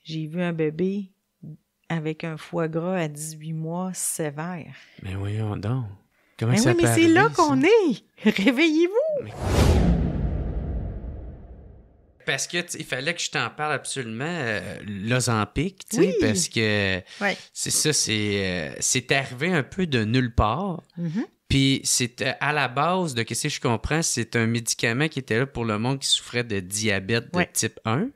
j'ai vu un bébé avec un foie gras à 18 mois sévère. Mais voyons donc. Comment Mais ça oui, peut mais c'est arriver, là ça? qu'on est. Réveillez-vous. Parce que il fallait que je t'en parle absolument, l'Ozempic, tu sais, Oui. parce que Ouais. c'est ça, c'est arrivé un peu de nulle part. Mhm. Puis c'est à la base de qu'est-ce que je comprends, c'est un médicament qui était là pour le monde qui souffrait de diabète de Ouais. type 1.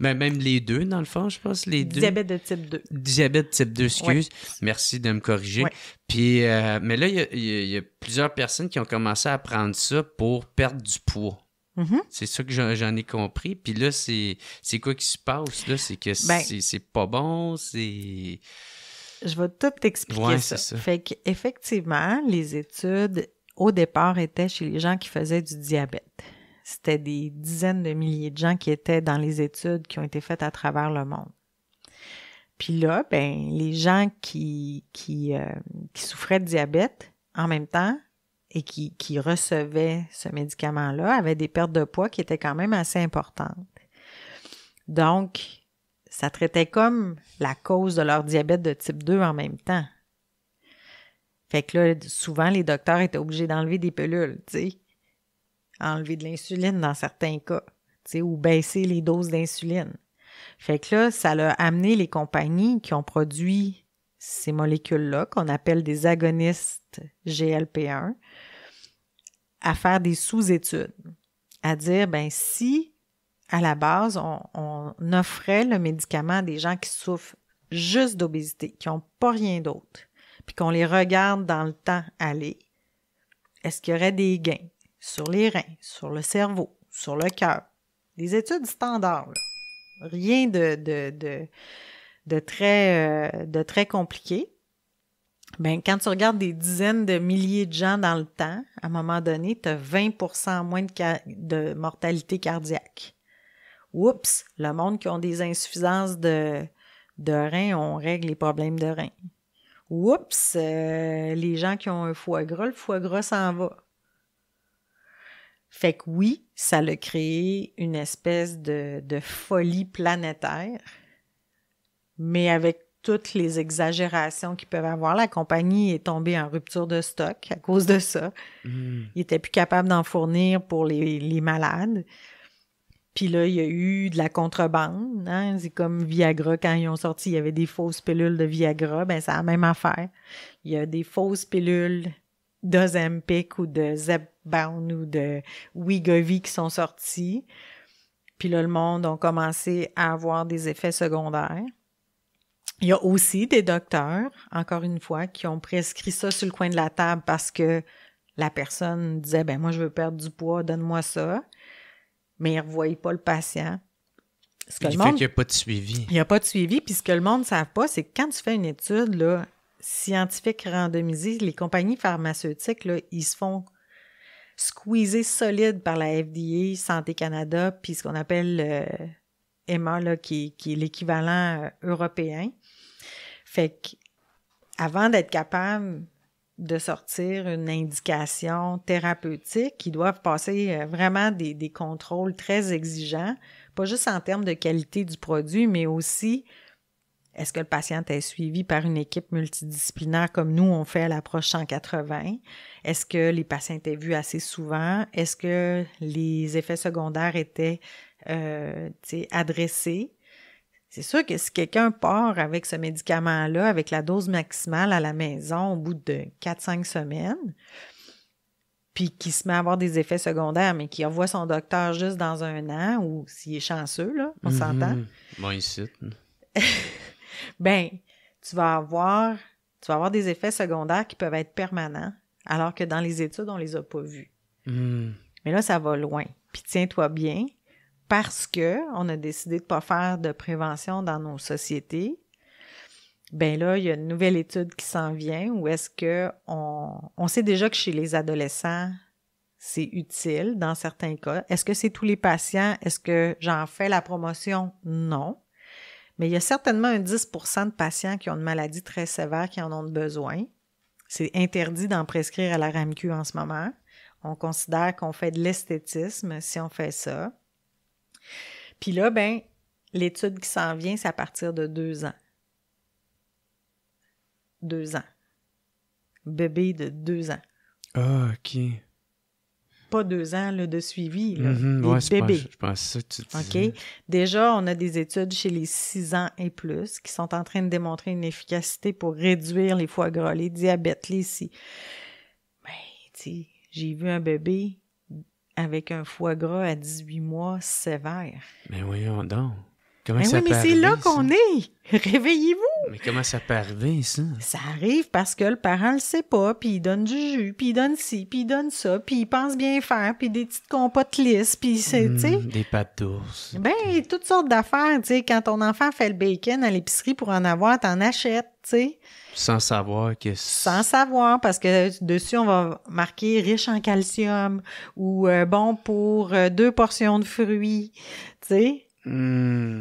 Mais même les deux, dans le fond, je pense, les deux. Diabète de type 2. Diabète type 2, excuse. Ouais. Merci de me corriger. Ouais. Puis, mais là, il y a plusieurs personnes qui ont commencé à prendre ça pour perdre du poids. Mhm. C'est ça que j'en ai compris. Puis là, c'est quoi qui se passe, là? C'est que c'est pas bon, c'est... Je vais tout t'expliquer Ouais, ça. c'est ça. Fait qu'effectivement, les études, au départ, étaient chez les gens qui faisaient du diabète. C'était des dizaines de milliers de gens qui étaient dans les études qui ont été faites à travers le monde. Puis là, ben, les gens qui souffraient de diabète en même temps et qui recevaient ce médicament-là avaient des pertes de poids qui étaient quand même assez importantes. Donc, ça traitait comme la cause de leur diabète de type 2 en même temps. Fait que là, souvent, les docteurs étaient obligés d'enlever des pilules, tu sais. Enlever de l'insuline dans certains cas, tu sais, ou baisser les doses d'insuline. Fait que là, ça a amené les compagnies qui ont produit ces molécules-là, qu'on appelle des agonistes GLP-1, à faire des sous-études. À dire, ben si, à la base, on offrait le médicament à des gens qui souffrent juste d'obésité, qui n'ont pas rien d'autre, puis qu'on les regarde dans le temps aller, est-ce qu'il y aurait des gains sur les reins, sur le cerveau, sur le cœur? Des études standards, là. Rien de très compliqué. Ben, quand tu regardes des dizaines de milliers de gens dans le temps, à un moment donné, tu as 20% moins de mortalité cardiaque. Oups, le monde qui ont des insuffisances de reins, on règle les problèmes de reins. Oups, les gens qui ont un foie gras, le foie gras s'en va. Fait que oui, ça a créé une espèce de folie planétaire, mais avec toutes les exagérations qu'ils peuvent avoir, la compagnie est tombée en rupture de stock à cause de ça. Ils n'étaient plus capables d'en fournir pour les malades. Puis là, il y a eu de la contrebande. Hein? C'est comme Viagra, quand ils ont sorti, il y avait des fausses pilules de Viagra. Ben, c'est la même affaire. Il y a des fausses pilules d'Ozempic ou de Zepbound ou de Wegovy qui sont sorties. Puis là, le monde a commencé à avoir des effets secondaires. Il y a aussi des docteurs, encore une fois, qui ont prescrit ça sur le coin de la table parce que la personne disait, ben moi, je veux perdre du poids, donne-moi ça. Mais ils ne revoyaient pas le patient. Fait qu'il n'y a pas de suivi. Il n'y a pas de suivi. Puis ce que le monde ne savent pas, c'est que quand tu fais une étude là, scientifique randomisée, les compagnies pharmaceutiques, là, ils se font squeezer solide par la FDA, Santé Canada, puis ce qu'on appelle EMA, là, qui est l'équivalent européen. Fait qu'avant d'être capable de sortir une indication thérapeutique, ils doivent passer vraiment des contrôles très exigeants, pas juste en termes de qualité du produit, mais aussi est-ce que le patient est suivi par une équipe multidisciplinaire comme nous, on fait à l'approche 180? Est-ce que les patients étaient vus assez souvent? Est-ce que les effets secondaires étaient adressés? C'est sûr que si quelqu'un part avec ce médicament-là, avec la dose maximale à la maison au bout de 4-5 semaines, puis qui se met à avoir des effets secondaires, mais qui revoit son docteur juste dans 1 an, ou s'il est chanceux, là, on s'entend. Bon, ici. Ben, tu vas avoir des effets secondaires qui peuvent être permanents, alors que dans les études, on les a pas vus. Mais là, ça va loin. Puis tiens-toi bien, parce que on a décidé de pas faire de prévention dans nos sociétés, ben là, il y a une nouvelle étude qui s'en vient où est-ce que on sait déjà que chez les adolescents, c'est utile dans certains cas. Est-ce que c'est tous les patients? Est-ce que j'en fais la promotion? Non. Mais il y a certainement un 10% de patients qui ont une maladie très sévère qui en ont besoin. C'est interdit d'en prescrire à la RAMQ en ce moment. On considère qu'on fait de l'esthétisme si on fait ça. Puis là, ben, l'étude qui s'en vient, c'est à partir de 2 ans. 2 ans. Bébé de 2 ans. Ah, OK. Pas 2 ans là, de suivi, là, ouais, des bébés. Je pense ça que tu disais. OK? Déjà, on a des études chez les 6 ans et plus qui sont en train de démontrer une efficacité pour réduire les foie gras, les diabètes, les si. Ben, tu sais, j'ai vu un bébé avec un foie gras à 18 mois sévère. Mais voyons donc. Comment Mais ça oui, peut mais c'est arriver, là ça? qu'on est. Réveillez-vous. Mais comment ça peut arriver, ça? Ça arrive parce que le parent le sait pas, puis il donne du jus, puis il donne ci, puis il donne ça, puis il pense bien faire, puis des petites compotes lisses, puis c'est, tu sais. Des pâtes d'ours. Ben, toutes sortes d'affaires, tu sais. Quand ton enfant fait le bacon à l'épicerie pour en avoir, t'en achètes, tu sais. Sans savoir que... Sans savoir, parce que dessus, on va marquer riche en calcium ou bon pour 2 portions de fruits, tu sais.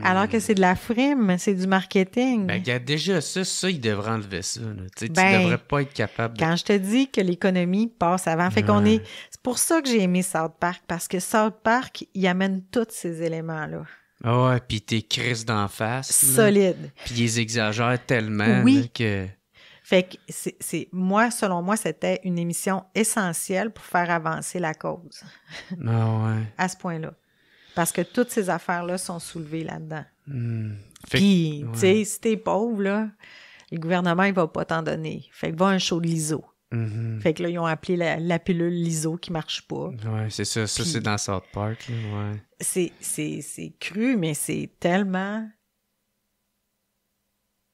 Alors que c'est de la frime, c'est du marketing. Ben, regarde, déjà, ça, il devrait enlever ça. Là. Tu Ben, devrais pas être capable de... Quand je te dis que l'économie passe avant, fait qu'on est... C'est pour ça que j'ai aimé South Park, parce que South Park, il amène tous ces éléments-là. Ah ouais, puis t'es crise d'en face. Solide. Puis ils exagèrent tellement Oui. là, que... Fait que selon moi, c'était une émission essentielle pour faire avancer la cause. Ah ouais. À ce point-là. Parce que toutes ces affaires-là sont soulevées là-dedans. Fait Puis, tu sais, si t'es pauvre, là, le gouvernement, il va pas t'en donner. Fait que va à un show de l'ISO. Fait que là, ils ont appelé la pilule l'ISO qui marche pas. Ouais, c'est ça. Ça, c'est dans South Park, là, ouais. C'est cru, mais c'est tellement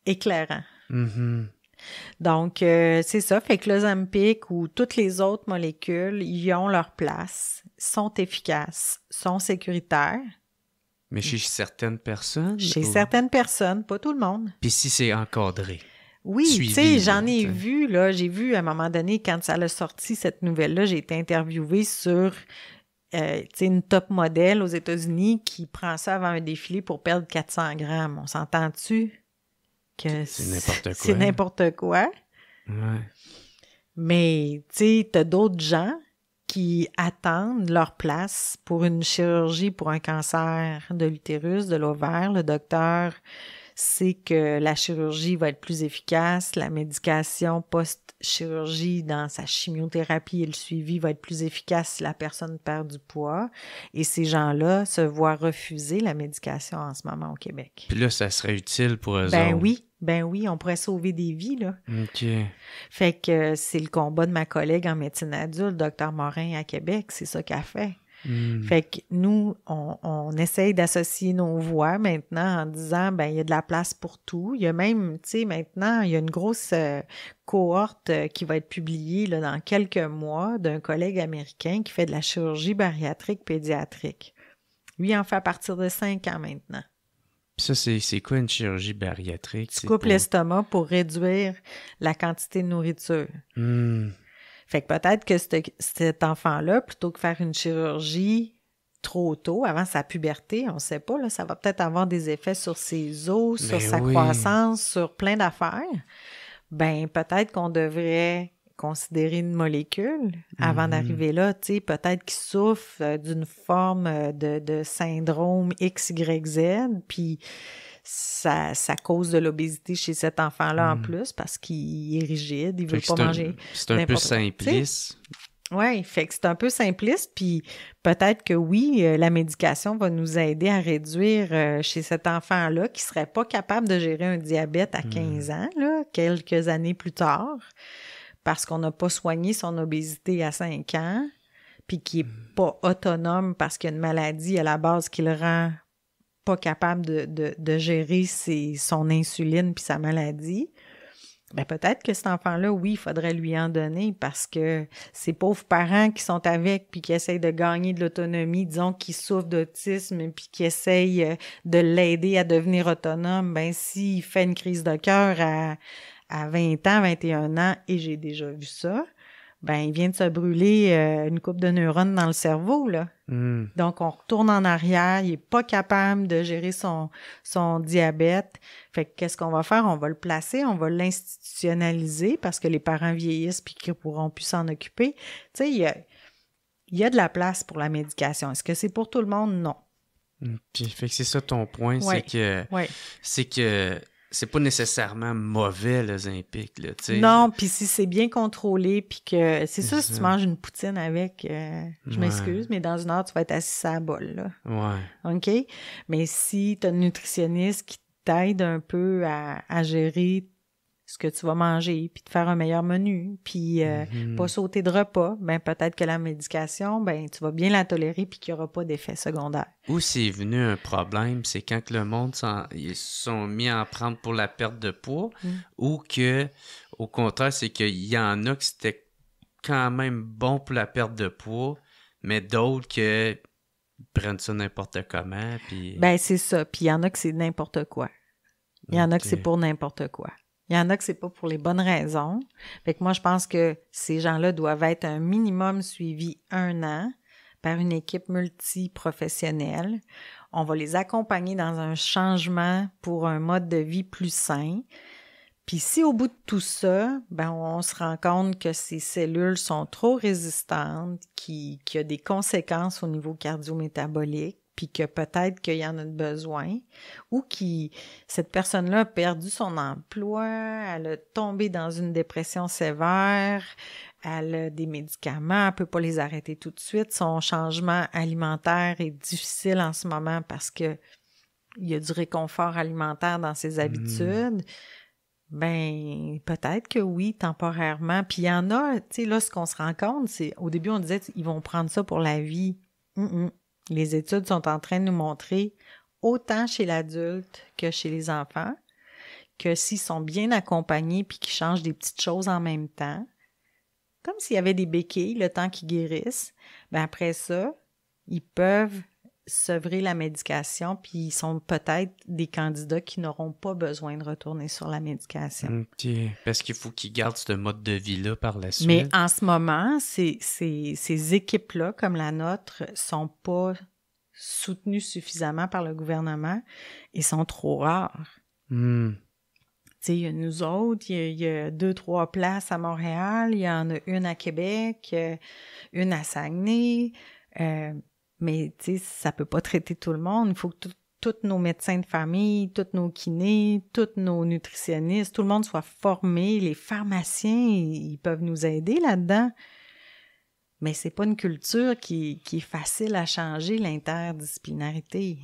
éclairant. Donc, c'est ça. Fait que l'Ozempic ou toutes les autres molécules, ils ont leur place, sont efficaces, sont sécuritaires. Mais chez certaines personnes? Chez certaines personnes, pas tout le monde. Puis si c'est encadré? Oui, tu sais, j'en ai vu, là, j'ai vu à un moment donné, quand ça a sorti, cette nouvelle-là, j'ai été interviewée sur, tu sais, une top modèle aux États-Unis qui prend ça avant un défilé pour perdre 400 grammes. On s'entend-tu? Que c'est n'importe quoi. C'est n'importe quoi. Ouais. Mais, tu sais, t'as d'autres gens qui attendent leur place pour une chirurgie pour un cancer de l'utérus, de l'ovaire. Le docteur sait que la chirurgie va être plus efficace, la médication post-chirurgie dans sa chimiothérapie et le suivi va être plus efficace si la personne perd du poids. Et ces gens-là se voient refuser la médication en ce moment au Québec. Puis là, ça serait utile pour eux autres. Ben oui, on pourrait sauver des vies, là. OK. Fait que c'est le combat de ma collègue en médecine adulte, Dr Morin à Québec, c'est ça qu'elle fait. Fait que nous, on essaye d'associer nos voix maintenant en disant, ben il y a de la place pour tout. Il y a même, tu sais, maintenant, il y a une grosse cohorte qui va être publiée là, dans quelques mois d'un collègue américain qui fait de la chirurgie bariatrique pédiatrique. Lui, il en fait à partir de 5 ans maintenant. Puis ça, c'est quoi une chirurgie bariatrique? Tu coupes l'estomac pour réduire la quantité de nourriture. Fait que peut-être que cet enfant-là, plutôt que faire une chirurgie trop tôt, avant sa puberté, on ne sait pas, là, ça va peut-être avoir des effets sur ses os, sur sa croissance, sur plein d'affaires. Ben, peut-être qu'on devrait considérer une molécule avant d'arriver là, tu sais, peut-être qu'il souffre d'une forme de syndrome XYZ, puis ça cause de l'obésité chez cet enfant-là en plus parce qu'il est rigide, il veut pas manger. C'est un peu simpliste. Oui, fait que c'est un peu simpliste, puis peut-être que oui, la médication va nous aider à réduire chez cet enfant-là qui serait pas capable de gérer un diabète à 15 ans, là, quelques années plus tard, parce qu'on n'a pas soigné son obésité à 5 ans, puis qui est pas autonome parce qu'il y a une maladie à la base qui le rend pas capable de gérer son insuline puis sa maladie. Ben peut-être que cet enfant-là, oui, il faudrait lui en donner parce que ces pauvres parents qui sont avec puis qui essayent de gagner de l'autonomie, disons, qui souffrent d'autisme puis qui essayent de l'aider à devenir autonome, ben s'il fait une crise de cœur à 20 ans, 21 ans, et j'ai déjà vu ça, ben il vient de se brûler une couple de neurones dans le cerveau, là. Donc, on retourne en arrière, il est pas capable de gérer son diabète. Fait que qu'est-ce qu'on va faire? On va le placer, on va l'institutionnaliser parce que les parents vieillissent puis qu'ils pourront plus s'en occuper. Tu sais, il y a de la place pour la médication. Est-ce que c'est pour tout le monde? Non. Puis, fait que c'est ça ton point, Ouais. c'est que c'est pas nécessairement mauvais, les Olympiques, là, tu sais. Non, puis si c'est bien contrôlé, puis que... C'est ça, si tu manges une poutine avec... je m'excuse, mais dans une heure, tu vas être assis à la bol, là. Ouais. OK? Mais si tu as une nutritionniste qui t'aide un peu à gérer ce que tu vas manger, puis de faire un meilleur menu, puis pas sauter de repas, ben peut-être que la médication, ben tu vas bien la tolérer puis qu'il n'y aura pas d'effet secondaire. Où c'est venu un problème, c'est quand le monde ils se sont mis à en prendre pour la perte de poids, ou que, au contraire, c'est qu'il y en a que c'était quand même bon pour la perte de poids, mais d'autres que prennent ça n'importe comment, puis... Ben c'est ça, puis il y en a que c'est n'importe quoi. Il y en a que c'est pour n'importe quoi. Il y en a que c'est pas pour les bonnes raisons. Fait que moi, je pense que ces gens-là doivent être un minimum suivis 1 an par une équipe multiprofessionnelle. On va les accompagner dans un changement pour un mode de vie plus sain. Puis si au bout de tout ça, ben on se rend compte que ces cellules sont trop résistantes, qu'il y a des conséquences au niveau cardio-métabolique, puis que peut-être qu'il y en a besoin, ou cette personne-là a perdu son emploi, elle a tombé dans une dépression sévère, elle a des médicaments, elle peut pas les arrêter tout de suite, son changement alimentaire est difficile en ce moment parce que il y a du réconfort alimentaire dans ses habitudes. Ben, peut-être que oui, temporairement. Puis il y en a, tu sais, là, ce qu'on se rend compte, c'est, au début, on disait, ils vont prendre ça pour la vie. Les études sont en train de nous montrer, autant chez l'adulte que chez les enfants, que s'ils sont bien accompagnés puis qu'ils changent des petites choses en même temps, comme s'il y avait des béquilles, le temps qu'ils guérissent, ben après ça, ils peuvent sevrer la médication, puis ils sont peut-être des candidats qui n'auront pas besoin de retourner sur la médication. OK. Parce qu'il faut qu'ils gardent ce mode de vie-là par la suite. Mais en ce moment, ces équipes-là, comme la nôtre, sont pas soutenues suffisamment par le gouvernement et sont trop rares. Tu sais, il y a nous autres, il y a 2-3 places à Montréal, il y en a une à Québec, une à Saguenay, mais tu sais, ça peut pas traiter tout le monde. Il faut que tous nos médecins de famille, tous nos kinés, tous nos nutritionnistes, tout le monde soit formé. Les pharmaciens, ils peuvent nous aider là-dedans. Mais c'est pas une culture qui est facile à changer, l'interdisciplinarité.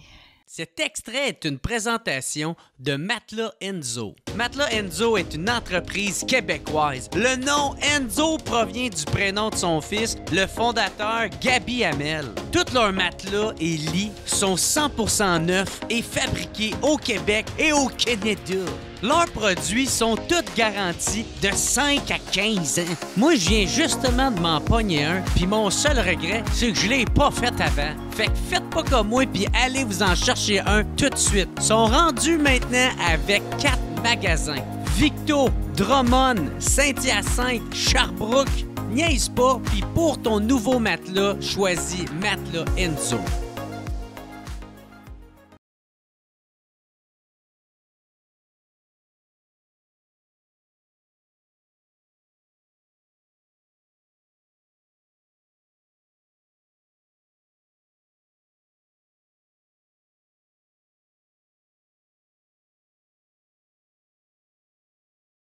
Cet extrait est une présentation de Matelas Enzo. Matelas Enzo est une entreprise québécoise. Le nom Enzo provient du prénom de son fils, le fondateur Gabi Hamel. Tous leurs matelas et lits sont 100% neufs et fabriqués au Québec et au Canada. Leurs produits sont tous garantis de 5 à 15 ans. Moi, je viens justement de m'en pogner un, puis mon seul regret, c'est que je l'ai pas fait avant. Fait que faites pas comme moi, puis allez vous en chercher un tout de suite. Ils sont rendus maintenant avec 4 magasins. Victo, Drummond, Saint-Hyacinthe, Sherbrooke. Niaise pas, puis pour ton nouveau matelas, choisis Matelas Enzo.